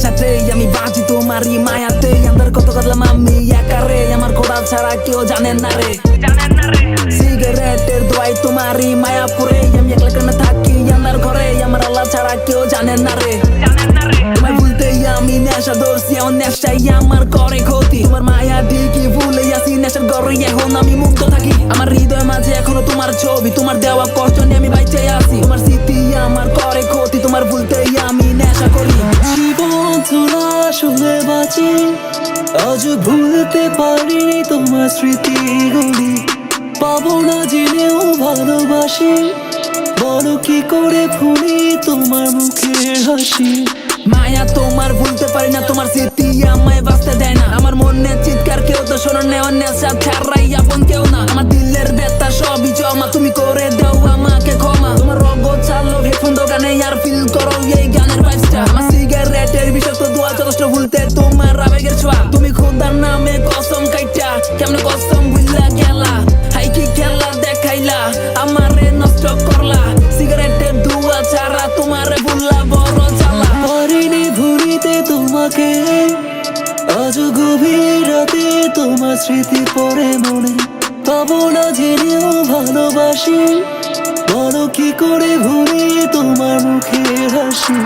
নেশাতে আমি বাঁচি তোমারই মায়াতে আন্দার কত করলাম আমি একারে আমার খোদা ছাড়া কেউ জানেন না রে সিগারেটের দোয়াই তোমারই মায়াপুরে আমি একলা কেন থাকি আন্দার ঘরে আমার আল্লাহ ছাড়া কেউ জানেন না রে তোমায় ভুলতেই আমি নেশা ধরছি আমার নেশাই আমার করে ক্ষতি তোমার মায়া ঠিকই ভুলে আসি নেশার ঘরে এখন আমি মুক্ত থাকি আমার হৃদয় মাঝে এখনো তোমার ছবি তোমার দেওয়া কষ্ট নিয়ে আমি বাইচে আসি তোমার স্মৃতি আমার করে ক্ষতি তোমার ভুলতেই আমি নেশা করি জীবন তোরা শুনে বাঁচি আজ ভুলতে পারিনি তোমার স্মৃতিগুলি পাবো না জেনেও ভালোবাসি বলো কি করে ভুলি তোমার মুখের হাসি মায়া তোমার ভুলতে পারি না তোমার স্মৃতি আমায় বাঁচতে দেয় না আমার মনে চিৎকার কেউ তো শোনো না অন্যের সাথে ছাড়াই আপন কেউ না আমার দিলের ব্যথা সবই জমা তুমি করে দাও আমাকে ক্ষমা তোমার রগ চালো হেডফোন দোকানে আর ফিল করো এই গানের ভাইবসটা আমার সিগারেটের বিষাক্ত দোয়া যথেষ্ট ভুলতে তোমার আবেগের ছোঁয়া তুমি খোদার নামে কসম কাইটা কেমনে কসম ভুললা গেলা হাই কি খেলা দেখাইলা আমারে নষ্ট করলা সিগারেটের ধোঁয়া ছাড়া তোমারে ভুললা বড় জ্বালা পারিনি ভুলিতে তোমাকে আজ গভীর রাতে তোমার স্মৃতি পড়ে মনে পাবো না জেনেও ভালোবাসি বলো কি করে ভুলি তোমার মুখের হাসি